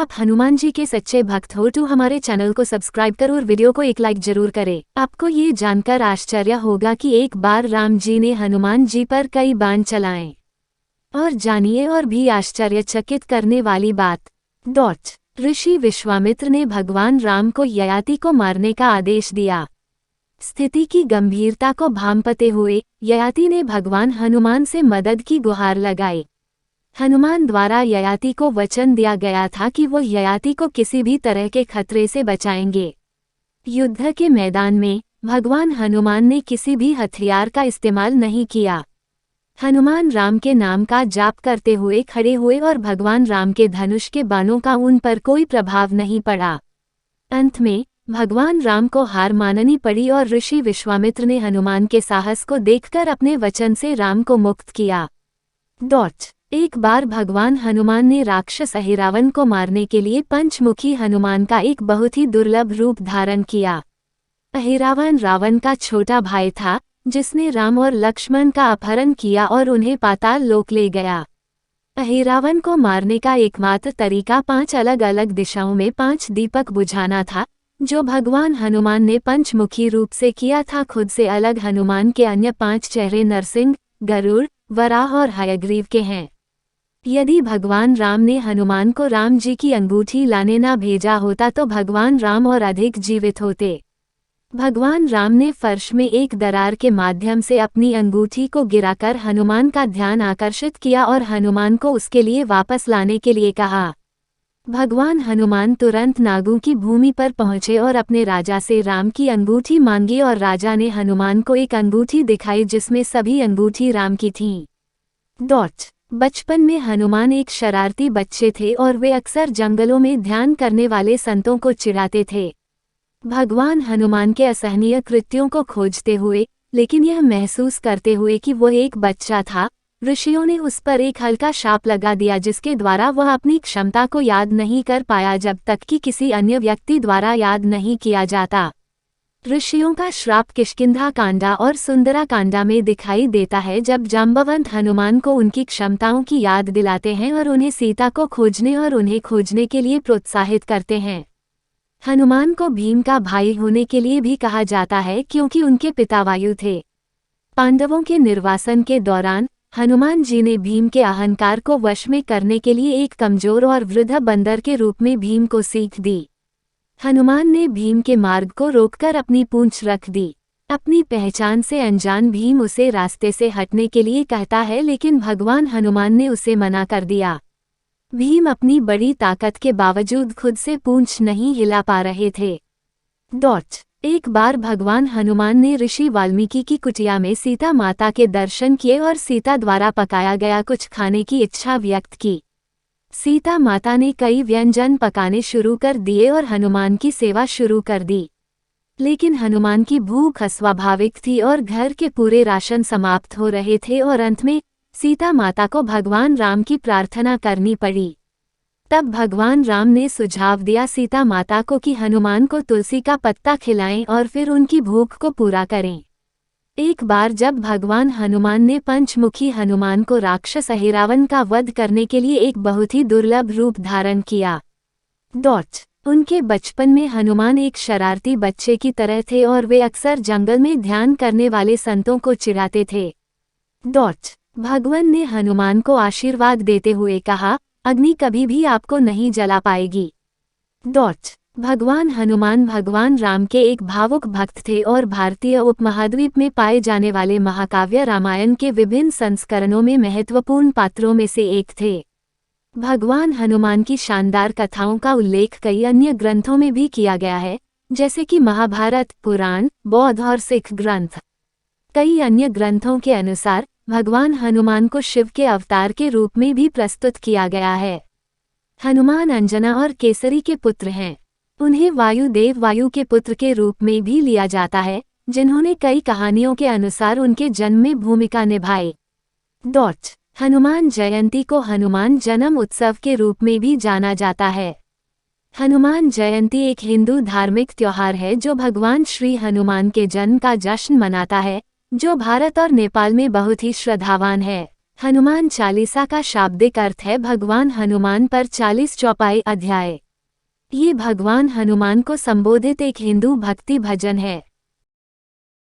आप हनुमान जी के सच्चे भक्त हो तो हमारे चैनल को सब्सक्राइब करो और वीडियो को एक लाइक जरूर करें। आपको ये जानकर आश्चर्य होगा कि एक बार राम जी ने हनुमान जी पर कई बाण चलाए। और जानिए और भी आश्चर्यचकित करने वाली बात। ऋषि विश्वामित्र ने भगवान राम को ययाति को मारने का आदेश दिया। स्थिति की गंभीरता को भांपते हुए ययाति ने भगवान हनुमान से मदद की गुहार लगाई। हनुमान द्वारा ययाति को वचन दिया गया था कि वो ययाति को किसी भी तरह के खतरे से बचाएंगे। युद्ध के मैदान में भगवान हनुमान ने किसी भी हथियार का इस्तेमाल नहीं किया। हनुमान राम के नाम का जाप करते हुए खड़े हुए और भगवान राम के धनुष के बाणों का उन पर कोई प्रभाव नहीं पड़ा। अंत में भगवान राम को हार माननी पड़ी और ऋषि विश्वामित्र ने हनुमान के साहस को देखकर अपने वचन से राम को मुक्त किया। एक बार भगवान हनुमान ने राक्षस अहिरावण को मारने के लिए पंचमुखी हनुमान का एक बहुत ही दुर्लभ रूप धारण किया। अहिरावण रावण का छोटा भाई था जिसने राम और लक्ष्मण का अपहरण किया और उन्हें पाताल लोक ले गया। अहिरावण को मारने का एकमात्र तरीका 5 अलग अलग दिशाओं में 5 दीपक बुझाना था, जो भगवान हनुमान ने पंचमुखी रूप से किया था। खुद से अलग हनुमान के अन्य 5 चेहरे नरसिंह, गरुड़, वराह और हयग्रीव के हैं। यदि भगवान राम ने हनुमान को राम जी की अंगूठी लाने ना भेजा होता तो भगवान राम और अधिक जीवित होते। भगवान राम ने फर्श में एक दरार के माध्यम से अपनी अंगूठी को गिराकर हनुमान का ध्यान आकर्षित किया और हनुमान को उसके लिए वापस लाने के लिए कहा। भगवान हनुमान तुरंत नागों की भूमि पर पहुंचे और अपने राजा से राम की अंगूठी मांगी और राजा ने हनुमान को एक अंगूठी दिखाई जिसमें सभी अंगूठी राम की थीं। बचपन में हनुमान एक शरारती बच्चे थे और वे अक्सर जंगलों में ध्यान करने वाले संतों को चिढ़ाते थे। भगवान हनुमान के असहनीय कृत्यों को खोजते हुए लेकिन यह महसूस करते हुए कि वह एक बच्चा था, ऋषियों ने उस पर एक हल्का शाप लगा दिया जिसके द्वारा वह अपनी क्षमता को याद नहीं कर पाया जब तक कि किसी अन्य व्यक्ति द्वारा याद नहीं किया जाता। ऋषियों का श्राप किष्किंधा कांडा और सुंदरा कांडा में दिखाई देता है जब जांबवंत हनुमान को उनकी क्षमताओं की याद दिलाते हैं और उन्हें सीता को खोजने और उन्हें खोजने के लिए प्रोत्साहित करते हैं। हनुमान को भीम का भाई होने के लिए भी कहा जाता है क्योंकि उनके पिता वायु थे। पांडवों के निर्वासन के दौरान हनुमान जी ने भीम के अहंकार को वश में करने के लिए एक कमजोर और वृद्ध बंदर के रूप में भीम को सीख दी। हनुमान ने भीम के मार्ग को रोककर अपनी पूंछ रख दी। अपनी पहचान से अनजान भीम उसे रास्ते से हटने के लिए कहता है लेकिन भगवान हनुमान ने उसे मना कर दिया। भीम अपनी बड़ी ताकत के बावजूद खुद से पूंछ नहीं हिला पा रहे थे। एक बार भगवान हनुमान ने ऋषि वाल्मीकि की कुटिया में सीता माता के दर्शन किए और सीता द्वारा पकाया गया कुछ खाने की इच्छा व्यक्त की। सीता माता ने कई व्यंजन पकाने शुरू कर दिए और हनुमान की सेवा शुरू कर दी। लेकिन हनुमान की भूख अस्वाभाविक थी और घर के पूरे राशन समाप्त हो रहे थे और अंत में सीता माता को भगवान राम की प्रार्थना करनी पड़ी। तब भगवान राम ने सुझाव दिया सीता माता को कि हनुमान को तुलसी का पत्ता खिलाएं और फिर उनकी भूख को पूरा करें। एक बार जब भगवान हनुमान ने पंचमुखी हनुमान को राक्षस अहिरावण का वध करने के लिए एक बहुत ही दुर्लभ रूप धारण किया। उनके बचपन में हनुमान एक शरारती बच्चे की तरह थे और वे अक्सर जंगल में ध्यान करने वाले संतों को चिढ़ाते थे। भगवान ने हनुमान को आशीर्वाद देते हुए कहा, अग्नि कभी भी आपको नहीं जला पाएगी। भगवान हनुमान भगवान राम के एक भावुक भक्त थे और भारतीय उपमहाद्वीप में पाए जाने वाले महाकाव्य रामायण के विभिन्न संस्करणों में महत्वपूर्ण पात्रों में से एक थे। भगवान हनुमान की शानदार कथाओं का उल्लेख कई अन्य ग्रंथों में भी किया गया है, जैसे कि महाभारत, पुराण, बौद्ध और सिख ग्रंथ। कई अन्य ग्रंथों के अनुसार भगवान हनुमान को शिव के अवतार के रूप में भी प्रस्तुत किया गया है। हनुमान अंजना और केसरी के पुत्र हैं। उन्हें वायुदेव वायु के पुत्र के रूप में भी लिया जाता है, जिन्होंने कई कहानियों के अनुसार उनके जन्म में भूमिका निभाई। हनुमान जयंती को हनुमान जन्म उत्सव के रूप में भी जाना जाता है। हनुमान जयंती एक हिंदू धार्मिक त्योहार है जो भगवान श्री हनुमान के जन्म का जश्न मनाता है, जो भारत और नेपाल में बहुत ही श्रद्धावान है। हनुमान चालीसा का शाब्दिक अर्थ है भगवान हनुमान पर 40 चौपाई अध्याय। ये भगवान हनुमान को संबोधित एक हिंदू भक्ति भजन है।